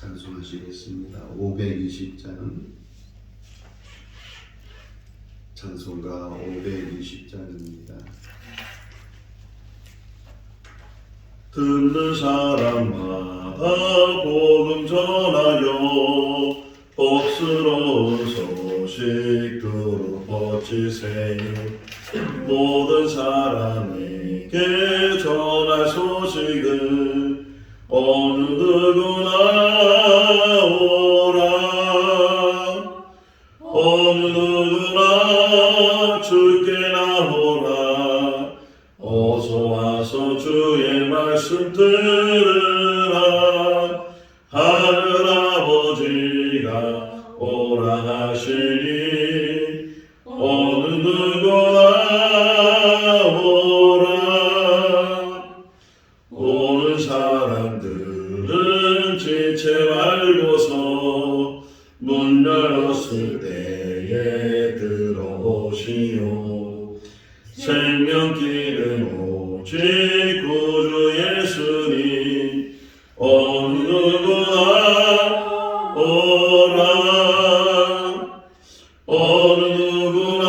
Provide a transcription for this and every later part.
찬송하시겠습니다. 520장 찬송가 520장입니다. 듣는 사람마다 복음 전하여 복스러운 소식 들어보치세. 모든 사람에게 전할 소식을 어느 누구나 오라. 어느 누구나 주께 나오라. 어서 와서 주의 말씀 들으라. 하늘 아버지가 오라 하시니 어느 누구나 오라. 오는 사람들은 지체 말고서 문 열었을 때에 들어오시오. 생명길은 오직 구주 예수님. 어느 누구나 오라. 어느 누구나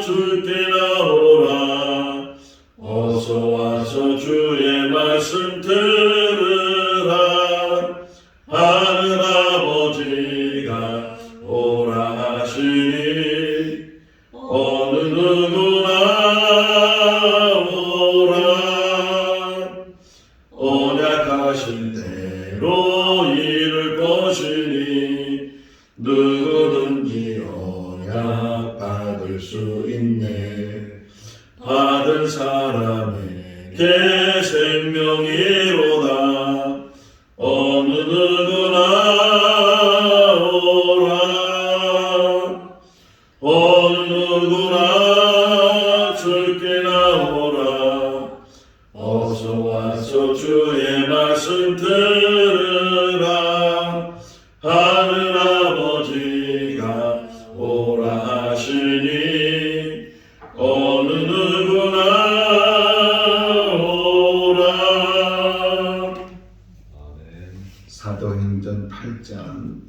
주께 나오라. 어서 와서 주의 말씀 들으라. 하늘 아버지가 오라 하시니 어느 누구나 오라. 언약하신 대로 이룰 것이니 누구든지 언약 받을 수 있네. 받은 사람에게 생명이로다. 어느 누구나 오라. 어느 누구나 주께 나오라. 어서 와서 주의 말씀 들으라. 하늘 아버지가 오라 하시니 어느 누구나 오라. 사도행전 8장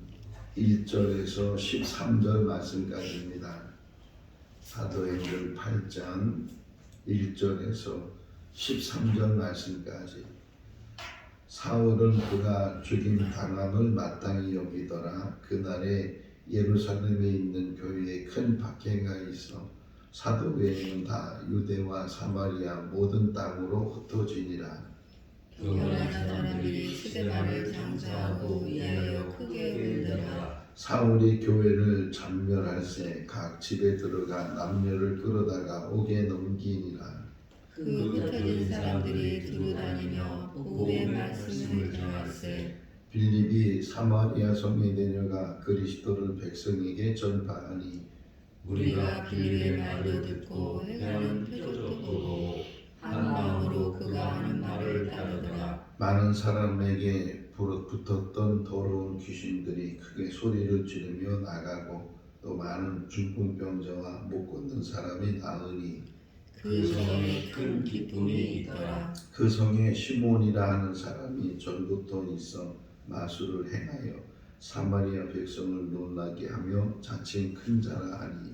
1절에서 13절 말씀까지입니다. 사도행전 8장 1절에서 13절 말씀까지. 사울은 그가 죽임 당함을 마땅히 여기더라. 그날에 예루살렘에 있는 교회에 큰 박해가 있어 사도 외에는 다 유대와 사마리아 모든 땅으로 흩어지니라. 교만한 사람들이 스데반을 장사하고 위하여 크게 울더라. 사울이 교회를 전멸할새 각 집에 들어가 남녀를 끌어다가 옥에 넘기니라. 그 흩어진 사람들이 두루 다니며 복음의 말씀을 전할세. 빌립이 사마리아 성에 내려가 그리스도를 백성에게 전파하니 우리가 빌립의 말을 듣고 회가는 표적도 한 마음으로 그가 하는 말을 따르더라. 많은 사람에게 붙었던 더러운 귀신들이 크게 소리를 지르며 나가고 또 많은 중풍병자와 못 걷는 사람이 나으니 그 성에 큰 기쁨이 있더라. 그 성에 시몬이라 하는 사람이 전부터 있어 마술을 행하여 사마리아 백성을 놀라게 하며 자칭 큰 자라 하니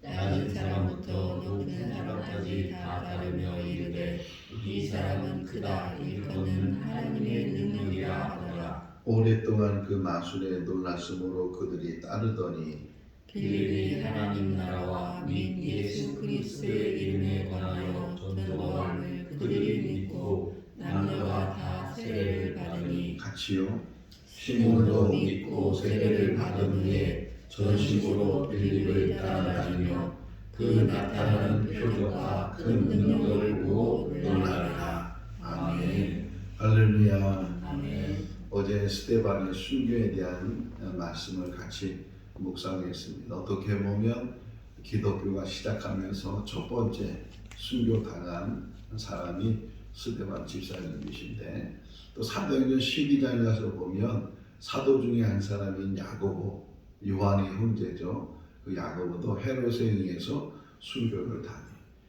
낮은 사람부터 높은 사람까지 다 따르며 이르되 이 사람은 크다 일컫는 하나님의 능력이라 하더라. 오랫동안 그 마술에 놀랐으므로 그들이 따르더니 빌립이 하나님 나라와 및 예수 그리스도의 이름에 관하여 전도함을 그들이 믿고 남녀가 다 세례를 받으니 같이요. 시몬도 믿고 세례를 받은 후에 전심으로 빌립을 따라다니며 그 나타나는 표적과 큰 능력을 보고 놀라라. 아멘. 할렐루야. 아멘. 어제 스데반의 순교에 대한 말씀을 같이 묵상했습니다. 어떻게 보면 기독교가 시작하면서 첫 번째 순교당한 사람이 스데반 집사님이신데, 또 사도행전 12장에 가서 보면 사도 중에 한 사람인 야고보, 요한의 형제죠. 그 야고보도 헤롯에 의해서 순교를 당해.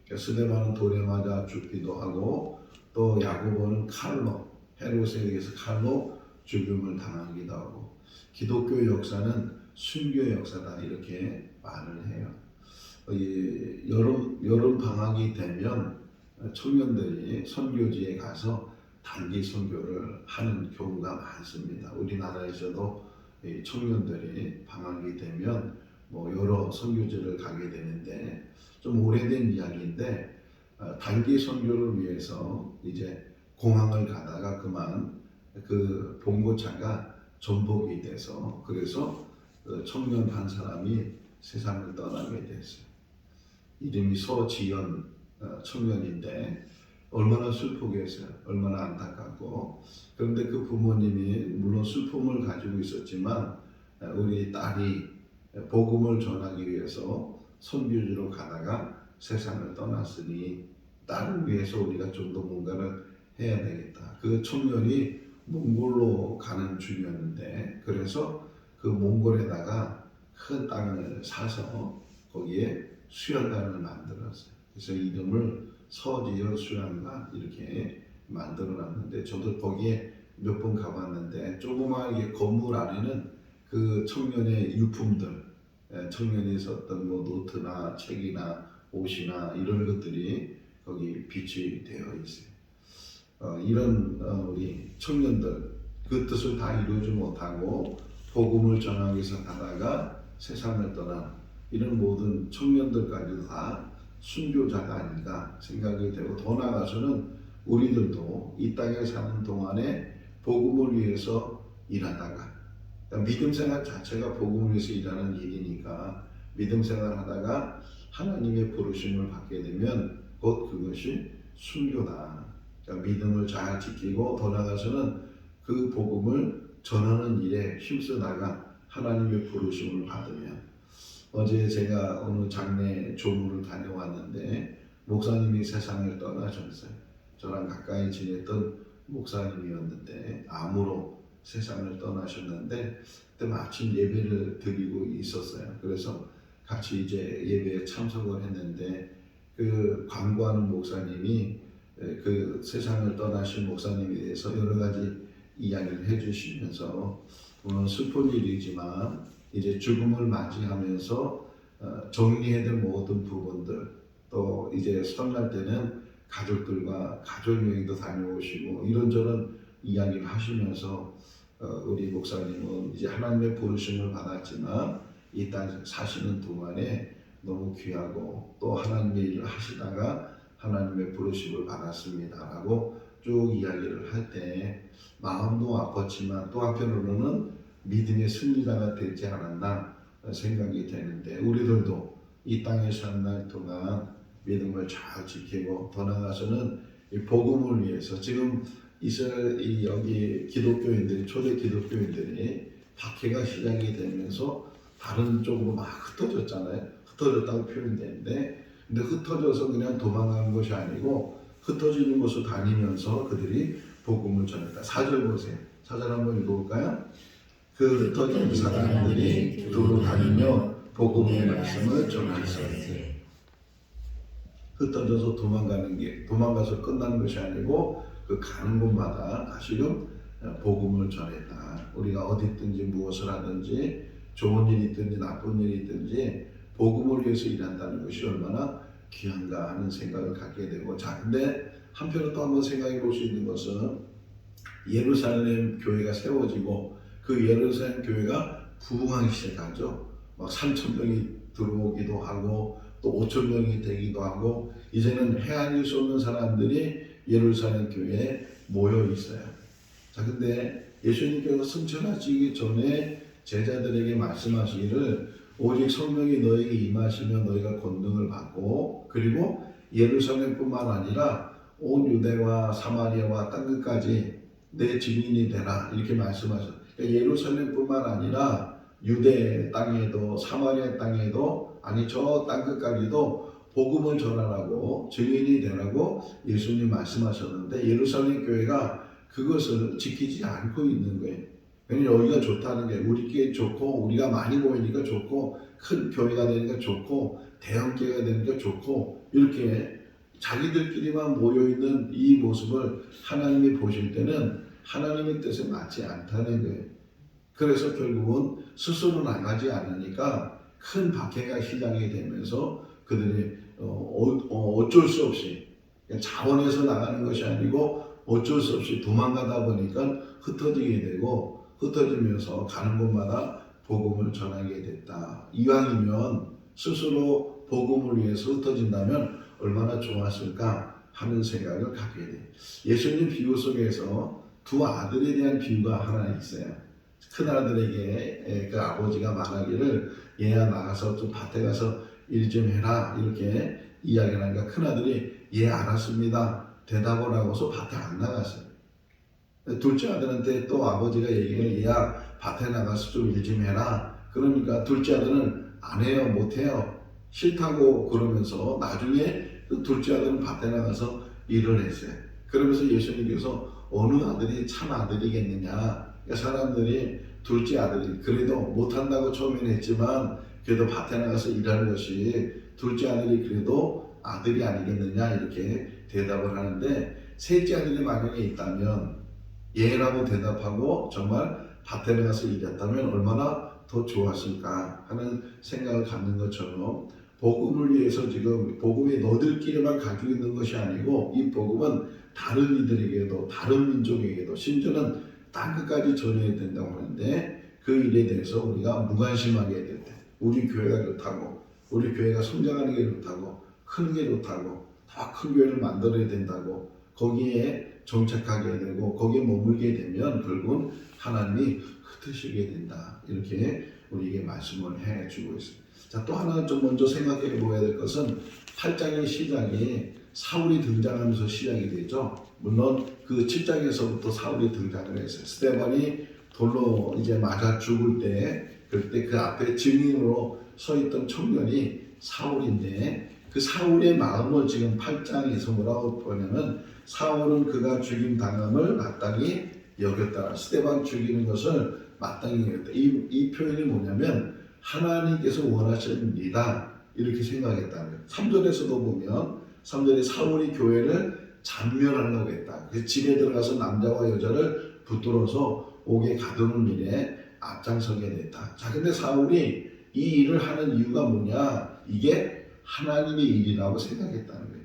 그러니까 스데반은 돌에 맞아 죽기도 하고, 또 야고보는 칼로, 헤롯에 의해서 칼로 죽음을 당하기도 하고 기독교 역사는 순교의 역사다 이렇게 말을 해요. 여름 방학이 되면 청년들이 선교지에 가서 단기 선교를 하는 경우가 많습니다. 우리나라에서도 청년들이 방학이 되면 여러 선교지를 가게 되는데 좀 오래된 이야기인데 단기 선교를 위해서 이제 공항을 가다가 그만 그 봉고차가 전복이 돼서 그래서 청년 한 사람이 세상을 떠나게 됐어요. 이름이 서지연 청년인데 얼마나 슬프겠어요. 얼마나 안타깝고. 그런데 그 부모님이 물론 슬픔을 가지고 있었지만 우리 딸이 복음을 전하기 위해서 선교지로 가다가 세상을 떠났으니 딸을 위해서 우리가 좀 더 뭔가를 해야 되겠다. 그 청년이 몽골로 가는 중이었는데 그래서 그 몽골에다가 큰 땅을 사서 거기에 수련관을 만들었어요. 그래서 이름을 서지연 수련관 이렇게 만들어놨는데 저도 거기에 몇 번 가봤는데 조그마하게 건물 안에는 그 청년의 유품들, 청년이 썼던 노트나 책이나 옷이나 이런 것들이 거기 비치되어 있어요. 이런 우리 청년들 그 뜻을 다 이루지 못하고 복음을 전하기 위해서 가다가 세상을 떠난 이런 모든 청년들까지도 다 순교자가 아닌가 생각이 되고 더 나아가서는 우리들도 이 땅에 사는 동안에 복음을 위해서 일하다가 그러니까 믿음 생활 자체가 복음을 위해서 일하는 일이니까 믿음 생활 하다가 하나님의 부르심을 받게 되면 곧 그것이 순교다. 그러니까 믿음을 잘 지키고 더 나아가서는 그 복음을 전하는 일에 힘쓰다가 하나님의 부르심을 받으면 어제 제가 어느 장례 조문을 다녀왔는데 목사님이 세상을 떠나셨어요. 저랑 가까이 지냈던 목사님이었는데 암으로 세상을 떠나셨는데 그때 마침 예배를 드리고 있었어요. 그래서 같이 이제 예배에 참석을 했는데 그 광고하는 목사님이 그 세상을 떠나신 목사님에 대해서 여러 가지 이야기를 해주시면서 물론 슬픈 일이지만 이제 죽음을 맞이하면서 정리해야 될 모든 부분들 또 이제 설날 때는 가족들과 가족여행도 다녀오시고 이런저런 이야기를 하시면서 우리 목사님은 이제 하나님의 부르심을 받았지만 이 땅 사시는 동안에 너무 귀하고 또 하나님의 일을 하시다가 하나님의 부르심을 받았습니다 라고 쭉 이야기를 할 때 마음도 아팠지만 또 한편으로는 믿음의 승리자가 되지 않았나 생각이 되는데 우리들도 이 땅에 사는 날 동안 믿음을 잘 지키고 더 나아가서는 이 복음을 위해서 지금 이스라엘 여기 기독교인들이 초대 기독교인들이 박해가 시작이 되면서 다른 쪽으로 막 흩어졌잖아요. 흩어졌다고 표현되는데 근데 흩어져서 그냥 도망간 것이 아니고 흩어지는 곳을 다니면서 그들이 복음을 전했다. 4절 보세요. 4절 한번 읽어볼까요? 그 흩어진 사람들이 두루 다니며 복음의 말씀을 전하였으니 흩어져서 도망가서 끝나는 것이 아니고 그 가는 곳마다 다시금 복음을 전했다. 우리가 어디 있든지 무엇을 하든지 좋은 일이 있든지 나쁜 일이 있든지 복음을 위해서 일한다는 것이 얼마나 귀한가 하는 생각을 갖게 되고 자 근데 한편으로 또 한번 생각해 볼 수 있는 것은 예루살렘 교회가 세워지고 그 예루살렘 교회가 부흥하기 시작하죠. 막 3,000명이 들어오기도 하고 또 5,000명이 되기도 하고 이제는 헤아릴 수 없는 사람들이 예루살렘 교회에 모여 있어요. 자 근데 예수님께서 승천하시기 전에 제자들에게 말씀하시기를 오직 성령이 너에게 임하시면 너희가 권능을 받고 그리고 예루살렘뿐만 아니라 온 유대와 사마리아와 땅끝까지 내 증인이 되라 이렇게 말씀하셨어요. 그러니까 예루살렘뿐만 아니라 유대 땅에도 사마리아 땅에도 아니 저 땅끝까지도 복음을 전하라고 증인이 되라고 예수님 말씀하셨는데 예루살렘 교회가 그것을 지키지 않고 있는 거예요. 왜냐면 여기가 좋다는 게 우리끼리 좋고 우리가 많이 모이니까 좋고 큰 교회가 되니까 좋고 대형교회가 되니까 좋고 이렇게 자기들끼리만 모여있는 이 모습을 하나님이 보실 때는 하나님의 뜻에 맞지 않다는 거예요. 그래서 결국은 스스로 나가지 않으니까 큰 박해가 시작이 되면서 그들이 어쩔 수 없이 자원해서 나가는 것이 아니고 어쩔 수 없이 도망가다 보니까 흩어지게 되고 흩어지면서 가는 곳마다 복음을 전하게 됐다. 이왕이면 스스로 복음을 위해서 흩어진다면 얼마나 좋았을까 하는 생각을 갖게 돼요. 예수님 비유 속에서 두 아들에 대한 비유가 하나 있어요. 큰 아들에게 그 아버지가 말하기를 얘야 나가서 좀 밭에 가서 일 좀 해라 이렇게 이야기를 하니까 큰 아들이 예 알았습니다 대답을 하고서 밭에 안 나갔어요. 둘째 아들한테 또 아버지가 얘기를 얘야 밭에 나가서 좀 일 좀 해라 그러니까 둘째 아들은 안 해요 못 해요 싫다고 그러면서 나중에 그 둘째 아들은 밭에 나가서 일을 했어요. 그러면서 예수님께서 어느 아들이 참 아들이겠느냐 그러니까 사람들이 둘째 아들이 그래도 못한다고 처음에는 했지만 그래도 밭에 나가서 일하는 것이 둘째 아들이 그래도 아들이 아니겠느냐 이렇게 대답을 하는데 셋째 아들이 만약에 있다면 예라고 대답하고 정말 밭에 나가서 일했다면 얼마나 더 좋았을까 하는 생각을 갖는 것처럼 복음을 위해서 지금 복음이 너들끼리만 가지고 있는 것이 아니고 이 복음은 다른 이들에게도 다른 민족에게도 심지어는 땅끝까지 전해야 된다고 하는데 그 일에 대해서 우리가 무관심하게 될 때 우리 교회가 좋다고 우리 교회가 성장하는 게 좋다고 크는 게 좋다고 더 큰 교회를 만들어야 된다고 거기에 정착하게 되고 거기에 머물게 되면 결국은 하나님이 흩으시게 된다 이렇게 우리에게 말씀을 해주고 있습니다. 자, 또 하나 좀 먼저 생각해 보아야 될 것은 8장의 시작이 사울이 등장하면서 시작이 되죠. 물론 그 7장에서부터 사울이 등장을 했어요. 스데반이 돌로 이제 맞아 죽을 때 그때 그 앞에 증인으로 서 있던 청년이 사울인데 그 사울의 마음을 지금 8장에서 뭐라고 보냐면 사울은 그가 죽임 당함을 마땅히 여겼다. 스데반 죽이는 것을 마땅히 여겼다. 이 표현이 뭐냐면 하나님께서 원하시는 일이다 이렇게 생각했다는 거예요. 3절에서도 보면 3절에 사울이 교회를 잔멸하려고 했다. 그래서 집에 들어가서 남자와 여자를 붙들어서 옥에 가두는 일에 앞장서게 됐다. 자, 근데 사울이 이 일을 하는 이유가 뭐냐? 이게 하나님의 일이라고 생각했다는 거예요.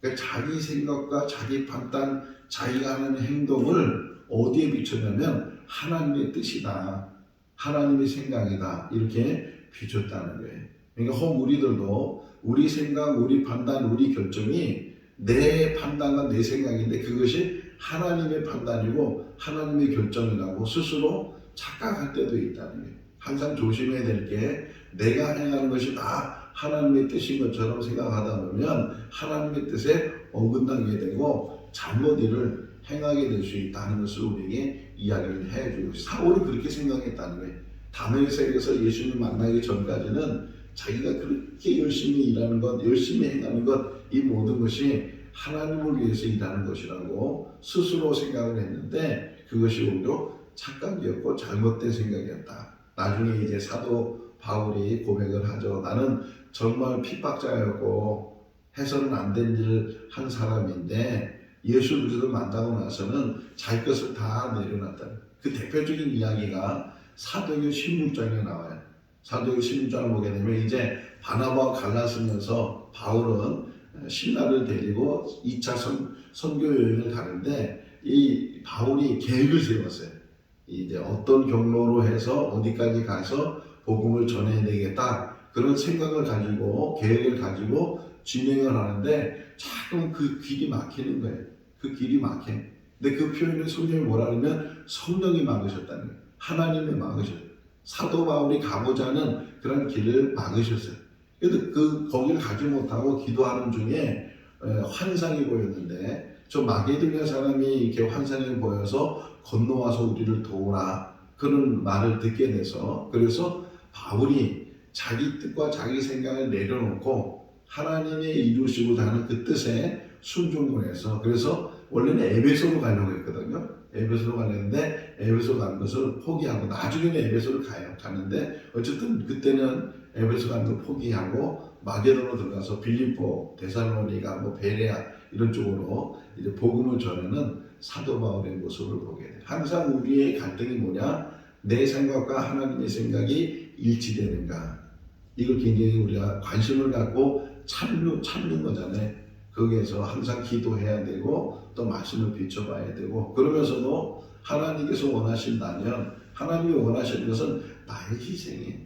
그러니까 자기 생각과 자기 판단, 자기가 하는 행동을 어디에 비추냐면 하나님의 뜻이다. 하나님의 생각이다. 이렇게 비췄다는 거예요. 그러니까 혹 우리들도 우리 생각, 우리 판단, 우리 결정이 내 판단과 내 생각인데 그것이 하나님의 판단이고 하나님의 결정이라고 스스로 착각할 때도 있다는 거예요. 항상 조심해야 될 게 내가 행하는 것이 다 하나님의 뜻인 것처럼 생각하다 보면 하나님의 뜻에 어긋나게 되고 잘못 일을 행하게 될 수 있다는 것을 우리에게 이야기를 해주고 사울이 그렇게 생각했다는 거예요. 다메섹에서 예수님 만나기 전까지는 자기가 그렇게 열심히 일하는 것, 열심히 행하는 것, 이 모든 것이 하나님을 위해서 일하는 것이라고 스스로 생각을 했는데 그것이 오히려 착각이었고 잘못된 생각이었다. 나중에 이제 사도 바울이 고백을 하죠. 나는 정말 핍박자였고 해서는 안 된 일을 한 사람인데 예수 그리스도를 만나고 나서는 자기 것을 다 내려놨다. 그 대표적인 이야기가 사도행전 16장에 나와요. 사도행전 16장을 보게 되면 이제 바나바와 갈라서면서 바울은 신라를 데리고 2차 선교 여행을 가는데 이 바울이 계획을 세웠어요. 이제 어떤 경로로 해서 어디까지 가서 복음을 전해야 되겠다 그런 생각을 가지고 계획을 가지고 진행을 하는데 자꾸 그 길이 막히는 거예요. 그 길이 막혀. 근데 그 표현을 성경이 뭐라 그러면 성령이 막으셨다는 거예요. 하나님이 막으셨어요. 사도 바울이 가고자 하는 그런 길을 막으셨어요. 그래도 거기를 가지 못하고 기도하는 중에 환상이 보였는데 저 마게도냐 사람이 이렇게 환상이 보여서 건너와서 우리를 도우라 그런 말을 듣게 돼서 그래서 바울이 자기 뜻과 자기 생각을 내려놓고 하나님의 이루시고자 하는 그 뜻에 순종을 해서 그래서 원래는 에베소로 가려고 했거든요. 에베소로 가려는데 에베소 가는 것을 포기하고 나중에는 에베소를 가는데 어쨌든 그때는 에베소 가는 걸 포기하고 마게도로 들어가서 빌립보, 데살로니가, 베레아 이런 쪽으로 이제 복음을 전하는 사도 바울의 모습을 보게 돼요. 항상 우리의 갈등이 뭐냐? 내 생각과 하나님의 생각이 일치되는가? 이걸 굉장히 우리가 관심을 갖고 찾는 거잖아요. 거기에서 항상 기도해야 되고 또 말씀을 비춰봐야 되고, 그러면서도 하나님께서 원하신다면, 하나님이 원하시는 것은 나의 희생이에요.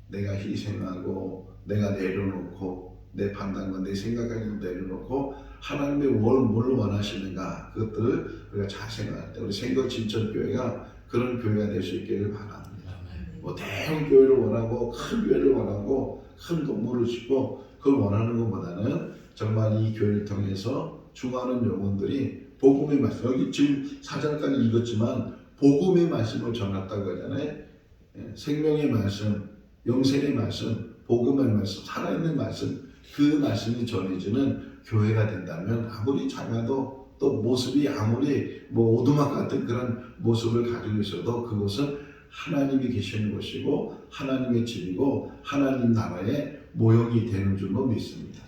내가 희생하고 내가 내려놓고 내 판단과 내 생각을 내려놓고 하나님의 뭘 원하시는가, 그것들을 우리가 잘 생각할 때 우리 생각진천교회가 그런 교회가 될 수 있기를 바랍니다. 뭐 대형 교회를 원하고 큰 교회를 원하고 큰 건물을 짓고 그걸 원하는 것보다는 정말 이 교회를 통해서 중하는 영혼들이 복음의 말씀, 여기 지금 4절까지 읽었지만 복음의 말씀을 전했다고 하잖아요. 생명의 말씀, 영생의 말씀, 복음의 말씀, 살아있는 말씀, 그 말씀이 전해지는 교회가 된다면 아무리 작아도 또 모습이 아무리 뭐 오두막 같은 그런 모습을 가지고 있어도 그것은 하나님이 계시는 곳이고 하나님의 집이고 하나님 나라의 모형이 되는 줄로 믿습니다.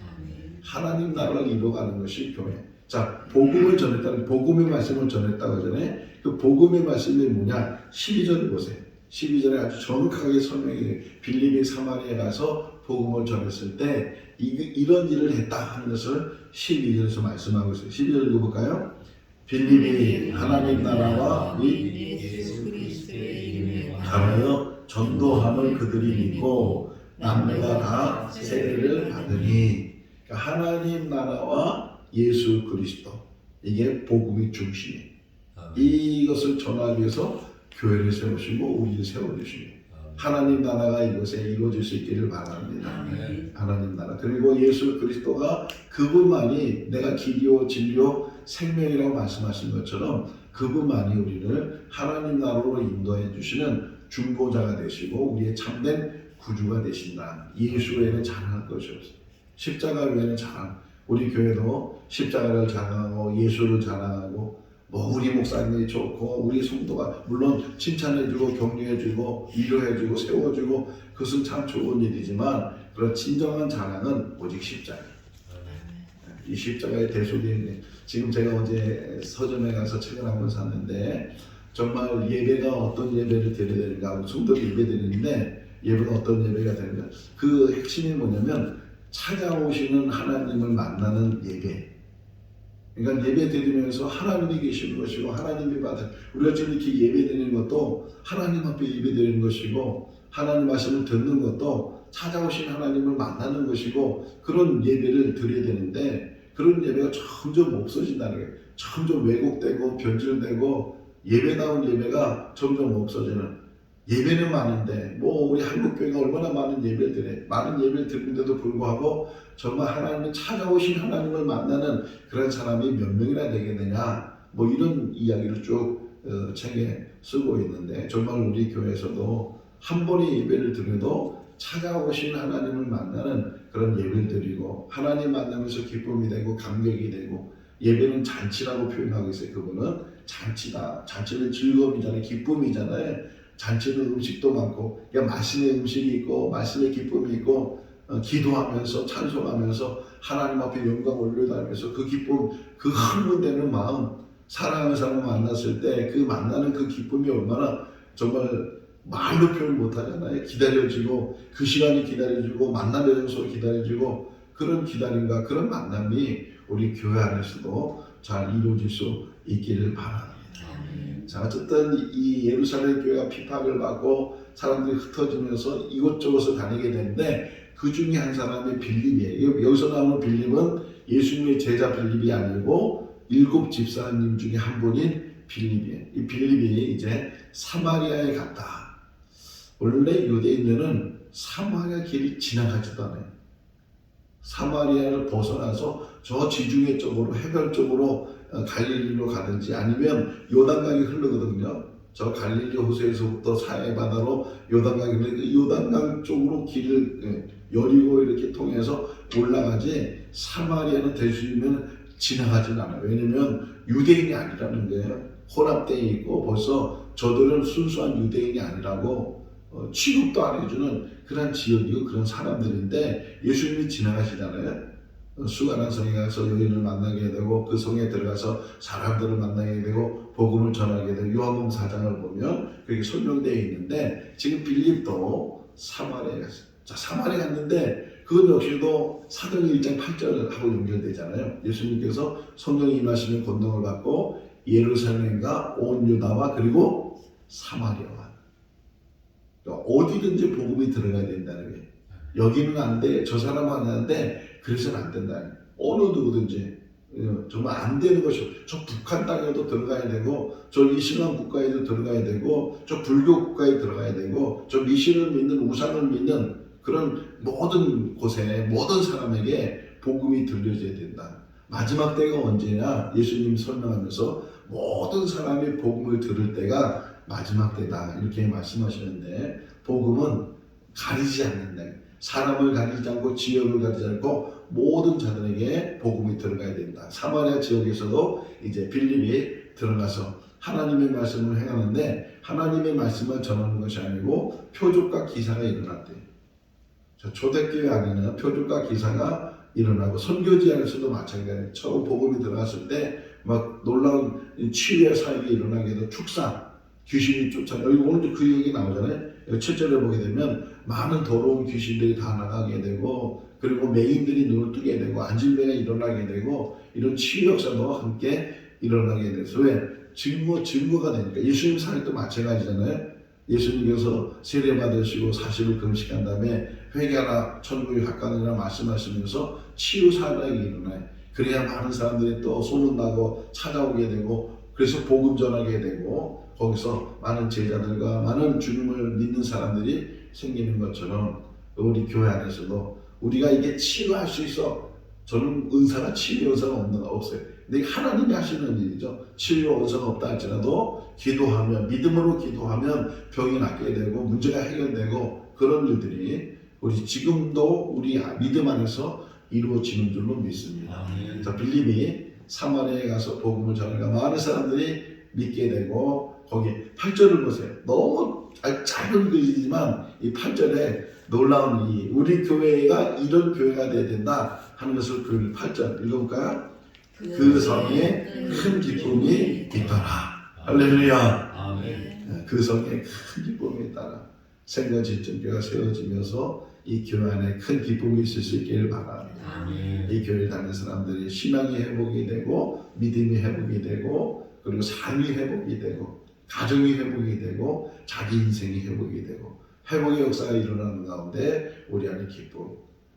하나님 나라를 이루어가는 것이 교회. 자, 복음을 전했다는, 복음의 말씀을 전했다고 하잖아요. 그 복음의 말씀이 뭐냐? 12절을 보세요. 12절에 아주 정확하게 설명해요. 빌립이 사마리아에 가서 복음을 전했을 때 이런 일을 했다 하는 것을 12절에서 말씀하고 있어요. 12절 읽어볼까요? 빌립이 하나님 나라와 예수 그리스도의 이름에 관하여 전도함을 그들이 믿고 남녀가 다 세례를 받으니, 그러니까 하나님 나라와 예수 그리스도, 이게 복음의 중심이에요. 이것을 전하기 위해서 교회를 세우시고 우리를 세워주시고 하나님 나라가 이곳에 이루어질 수 있기를 바랍니다. 하나님 나라, 그리고 예수 그리스도가 그분만이 내가 길이요 진리요 생명이라고 말씀하신 것처럼 그분만이 우리를 하나님 나라로 인도해 주시는 중보자가 되시고 우리의 참된 구주가 되신다. 예수 외에는 자랑할 것이 없어요. 십자가 외에는 자랑. 우리 교회도 십자가를 자랑하고 예수를 자랑하고 뭐 우리 목사님이 좋고 우리 성도가 물론 칭찬해주고 격려해주고 위로해주고 세워주고 그것은 참 좋은 일이지만 그런 진정한 자랑은 오직 십자가. 이 십자가의 대속이, 지금 제가 어제 서점에 가서 책을 한권 샀는데 정말 예배가 어떤 예배를 드려야 되는가, 성도들이 예배 드리는데 예배가 어떤 예배가 되는가, 그 핵심이 뭐냐면 찾아오시는 하나님을 만나는 예배. 그러니까 예배 드리면서 하나님이 계시는 것이고 하나님이 받은, 우리가 지금 이렇게 예배 드리는 것도 하나님 앞에 예배 드리는 것이고 하나님 말씀을 듣는 것도 찾아오신 하나님을 만나는 것이고 그런 예배를 드려야 되는데 그런 예배가 점점 없어진다는 거예요. 점점 왜곡되고 변질되고 예배다운 예배가 점점 없어지는, 예배는 많은데 뭐 우리 한국교회가 얼마나 많은 예배를 드려, 많은 예배를 드리는데도 불구하고 정말 하나님을 찾아오신 하나님을 만나는 그런 사람이 몇 명이나 되겠느냐, 뭐 이런 이야기를 쭉 책에 쓰고 있는데 정말 우리 교회에서도 한 번의 예배를 드려도 찾아오신 하나님을 만나는 그런 예배를 드리고 하나님 만나면서 기쁨이 되고 감격이 되고, 예배는 잔치라고 표현하고 있어요. 그분은 잔치다. 잔치는 즐거움이잖아요. 기쁨이잖아요. 잔치는 음식도 많고, 그러니까 말씀의 음식이 있고 말씀의 기쁨이 있고 기도하면서 찬송하면서 하나님 앞에 영광 올려다니면서 그 기쁨, 그 흥분되는 마음, 사랑하는 사람을 만났을 때 그 만나는 그 기쁨이 얼마나 정말 말로 표현 못하잖아요. 기다려지고 그 시간이 기다려지고 만남의 장소로 기다려지고 그런 기다림과 그런 만남이 우리 교회 안에서도 잘 이루어질 수 있기를 바랍니다. 자, 어쨌든 이 예루살렘 교회가 핍박을 받고 사람들이 흩어지면서 이곳저곳을 다니게 되는데 그 중에 한 사람이 빌립이에요. 여기서 나오는 빌립은 예수님의 제자 빌립이 아니고 7 집사님 중에 한 분인 빌립이에요. 이 빌립이 이제 사마리아에 갔다. 원래 유대인들은 사마리아 길을 지나가지도 않아요. 사마리아를 벗어나서 저 지중해 쪽으로, 해변 쪽으로 갈릴리로 가든지 아니면 요단강이 흐르거든요. 저 갈릴리 호수에서부터 사해 바다로 요단강이 흐르는데 요단강 쪽으로 길을 여리고 이렇게 통해서 올라가지 사마리아는 대수이면 지나가진 않아요. 왜냐면 유대인이 아니라는 거예요. 혼합되어 있고 벌써 저들은 순수한 유대인이 아니라고 취급도 안 해주는 그런 지역이고 그런 사람들인데 예수님이 지나가시잖아요. 수가란 성에 가서 여인을 만나게 되고 그 성에 들어가서 사람들을 만나게 되고 복음을 전하게 되고 요한복음 4장을 보면 그게 설명되어 있는데 지금 빌립도 사마리아에 갔어요. 자, 사마리아에 갔는데 그건 역시도 사도행 1장 8절하고 연결되잖아요. 예수님께서 성령이 임하시면 권능을 받고 예루살렘과 온 유다와 그리고 사마리아와 그러니까 어디든지 복음이 들어가야 된다는 거예요. 여기는 안 돼, 저 사람은 안 하는데 그래서는 안 된다. 어느 누구든지 정말 안 되는 것이 저 북한 땅에도 들어가야 되고 저 이슬람 국가에도 들어가야 되고 저 불교 국가에 들어가야 되고 저 미신을 믿는 우상을 믿는 그런 모든 곳에 모든 사람에게 복음이 들려져야 된다. 마지막 때가 언제냐? 예수님 설명하면서 모든 사람이 복음을 들을 때가 마지막 때다 이렇게 말씀하시는데 복음은 가리지 않는다. 사람을 가리지 않고 지역을 가리지 않고 모든 자들에게 복음이 들어가야 된다. 사마리아 지역에서도 이제 빌립이 들어가서 하나님의 말씀을 행하는데 하나님의 말씀을 전하는 것이 아니고 표적과 기사가 일어났대요. 초대교회 안에는 표적과 기사가 일어나고 선교지 안에서도 마찬가지예요. 처음 복음이 들어갔을 때 막 놀라운 치유의 사역이 일어나게 해도 축사, 귀신이 쫓아내고 여기 오늘도 그 얘기 나오잖아요. 여기 7절에 보게 되면 많은 더러운 귀신들이 다 나가게 되고 그리고 맹인들이 눈을 뜨게 되고 안진뱅이가 일어나게 되고 이런 치유 역사도 함께 일어나게 돼서 왜? 증거가 되니까 예수님 사역도 마찬가지잖아요. 예수님께서 세례 받으시고 40일 금식한 다음에 회개하라 천국에 가까우니라 말씀하시면서 치유 사역이 일어나요. 그래야 많은 사람들이 또 소문나고 찾아오게 되고 그래서 복음 전하게 되고 거기서 많은 제자들과 많은 주님을 믿는 사람들이 생기는 것처럼 우리 교회 안에서도 우리가 이게 치유할 수 있어. 저는 은사가 치유 은사가 없어요. 근데 하나님이 하시는 일이죠. 치유 은사가 없다 할지라도 기도하면 믿음으로 기도하면 병이 낫게 되고 문제가 해결되고 그런 일들이 우리 지금도 우리 믿음 안에서 이루어지는 줄로 믿습니다. 자, 빌립이 사마리아에 가서 복음을 전하니까 많은 사람들이 믿게 되고 거기 8절을 보세요. 너무 짧은 글이지만 이 8절에 놀라운 이 우리 교회가 이런 교회가 돼야 된다 하는 것을 그 8절 읽어볼까요? 그 성에 큰 기쁨이 있더라. 할렐루야. 아멘. 그 성에 큰 기쁨이 있더라. 생명진정교회가 세워지면서 이 교회 안에 큰 기쁨이 있을 수 있기를 바랍니다. 아멘. 이 교회를 다니는 사람들이 신앙이 회복이 되고 믿음이 회복이 되고 그리고 삶이 회복이 되고 가정이 회복이 되고 자기 인생이 회복이 되고 회복의 역사가 일어나는 가운데 우리 안에 기쁨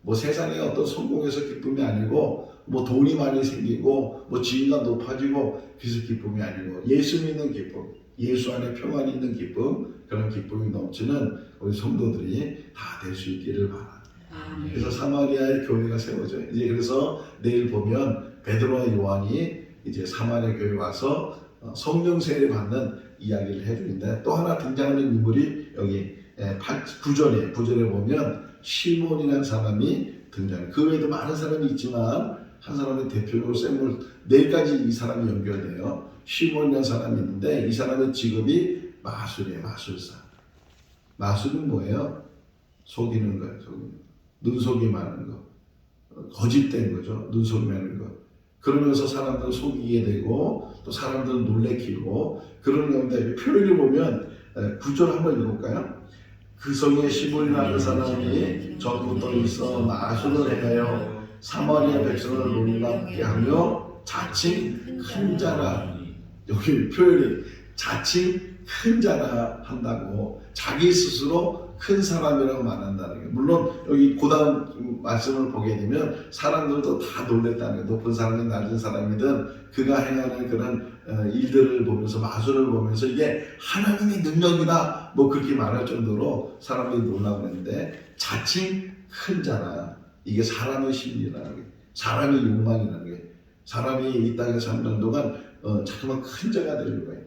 뭐 세상의 어떤 성공에서 기쁨이 아니고 뭐 돈이 많이 생기고 뭐 지위가 높아지고 그래서 기쁨이 아니고 예수 믿는 기쁨 예수 안에 평안이 있는 기쁨 그런 기쁨이 넘치는 우리 성도들이 다 될 수 있기를 바랍니다. 아멘. 그래서 사마리아의 교회가 세워져요. 이제 그래서 내일 보면 베드로와 요한이 이제 사마리아 교회에 와서 성령 세례 받는 이야기를 해주는데 또 하나 등장하는 인물이 여기 9절에 보면 시몬이라는 사람이 등장해요. 그 외에도 많은 사람이 있지만 한 사람의 대표적으로 내일까지 이 사람이 연결돼요. 시몬이라는 사람이 있는데 이 사람의 직업이 마술이에요. 마술사. 마술은 뭐예요? 속이는 거예요. 눈속임 하는 거. 거짓된 거죠. 눈속임 하는 거. 그러면서 사람들을 속이게 되고 또 사람들을 놀래키고 그런 가운데 표현을 보면 9절 한번 읽어볼까요? 그 성에 시몬이라는 사람이 전부터 있어 마술을 행하여 사마리아 백성을 놀랍게 하며 자칭 큰 자라. 여기 표현이 자칭 큰 자라 한다고 자기 스스로 큰 사람이라고 말한다는 거예요. 물론 여기 그 다음 말씀을 보게 되면 사람들도 다 놀랬다는 거예요. 높은 사람이든 낮은 사람이든 그가 행하는 그런 일들을 보면서 마술을 보면서 이게 하나님의 능력이다 뭐 그렇게 말할 정도로 사람들이 놀라고 했는데 자칭 큰 자라. 이게 사람의 심리라는 거예요. 사람의 욕망이라는 거예요. 사람이 이 땅에 사는 동안 자꾸만 큰 자가 되려고 해요.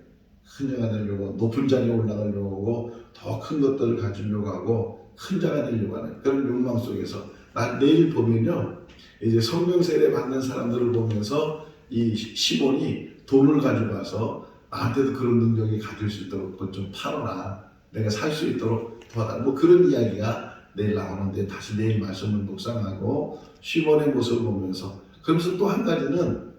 큰 자가 되려고 높은 자리에 올라가려고 하고 더 큰 것들을 가지려고 하고 큰 자가 되려고 하는 그런 욕망 속에서 난 내일 보면요 이제 성령 세례 받는 사람들을 보면서 이 시몬이 돈을 가지고 와서 나한테도 그런 능력이 가질 수 있도록 그것 좀 팔아라 내가 살 수 있도록 도와달라 뭐 그런 이야기가 내일 나오는데 다시 내일 말씀을 묵상하고 시몬의 모습을 보면서 그러면서 또 한 가지는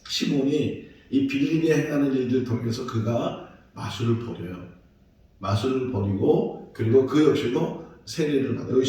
시몬이 이 빌립이 행하는 일들 통해서 그가 마술을 버려요. 마술을 버리고 그리고 그 역시도 세례를 받아요.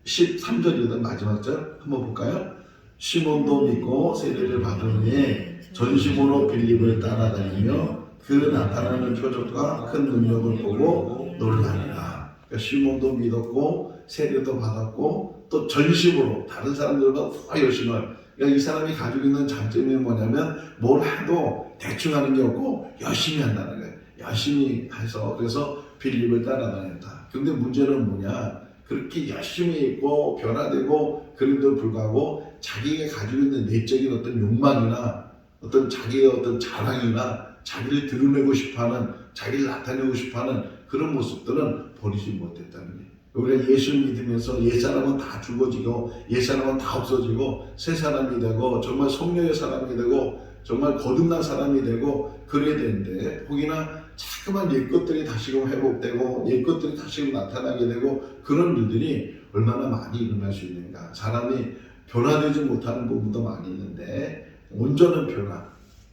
13절이던 마지막 절 한번 볼까요? 시몬도 믿고 세례를 받으니 전심으로 빌립을 따라다니며 그 나타나는 표적과 큰 능력을 보고 놀라니라. 그러니까 시몬도 믿었고 세례도 받았고 또 전심으로 다른 사람들보다 더 열심히 그러니까 이 사람이 가지고 있는 장점이 뭐냐면 뭘 해도 대충 하는 게 없고 열심히 한다는 거예요. 열심히 해서 그래서 빌립을 따라다녔다. 근데 문제는 뭐냐? 그렇게 열심히 있고 변화되고 그런데도 불구하고 자기가 가지고 있는 내적인 어떤 욕망이나 어떤 자기의 어떤 자랑이나 자기를 드러내고 싶어하는 자기를 나타내고 싶어하는 그런 모습들은 버리지 못했다는 거예요. 우리가 예수 믿으면서 옛사람은 다 죽어지고 옛사람은 다 없어지고 새 사람이 되고 정말 성령의 사람이 되고 정말 거듭난 사람이 되고 그래야 되는데 혹이나 자꾸만 옛것들이 다시금 회복되고 옛것들이 다시금 나타나게 되고 그런 일들이 얼마나 많이 일어날 수 있는가. 사람이 변화되지 못하는 부분도 많이 있는데 온전한 변화,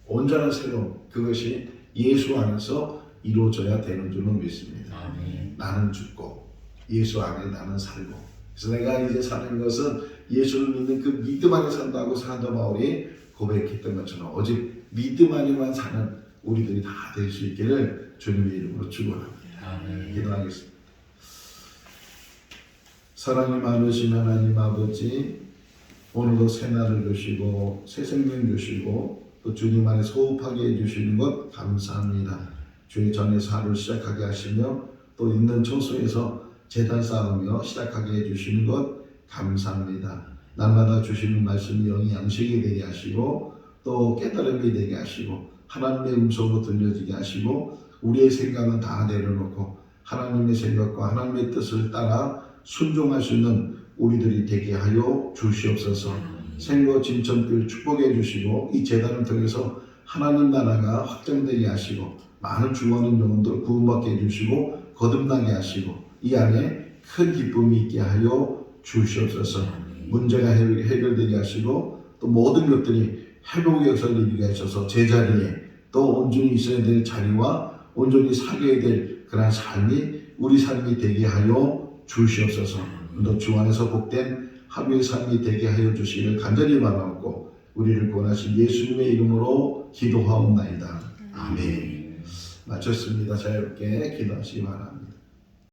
온전한 새로움 그것이 예수 안에서 이루어져야 되는 줄로 믿습니다. 아멘. 나는 죽고 예수 안에 나는 살고 그래서 내가 이제 사는 것은 예수를 믿는 그 믿음 안에 산다고 사도 바울이 고백했던 것처럼 오직 믿음 안에만 사는 우리들이 다 될 수 있기를 주님의 이름으로 축원합니다. 아멘. 기도하겠습니다. 사랑이 많으신 하나님 아버지 오늘도 새 날을 주시고 새 생명 주시고 또 주님 안에서 호흡하게 해주시는 것 감사합니다. 주의 전에서 하루를 시작하게 하시며 또 있는 처소에서 제단 쌓으며 시작하게 해주시는 것 감사합니다. 날마다 주시는 말씀이 영이 양식이 되게 하시고 또 깨달음이 되게 하시고 하나님의 음성으로 들려지게 하시고 우리의 생각은 다 내려놓고 하나님의 생각과 하나님의 뜻을 따라 순종할 수 있는 우리들이 되게 하여 주시옵소서. 생거 진천길 축복해 주시고 이 제단을 통해서 하나님 나라가 확장되게 하시고 많은 죽어가는 영혼들 구원받게 해주시고 거듭나게 하시고 이 안에 큰 기쁨이 있게 하여 주시옵소서. 문제가 해결되게 하시고 또 모든 것들이 회복의 역사를 이루게 하셔서 제자리에 또 온전히 있어야 될 자리와 온전히 살아야 될 그런 삶이 우리 삶이 되게 하여 주시옵소서. 또 주 안에서 복된 하루의 삶이 되게 하여 주시기를 간절히 바라옵고 우리를 구원하신 예수님의 이름으로 기도하옵나이다. 아멘. 마쳤습니다. 자유롭게 기도하시기 바랍니다.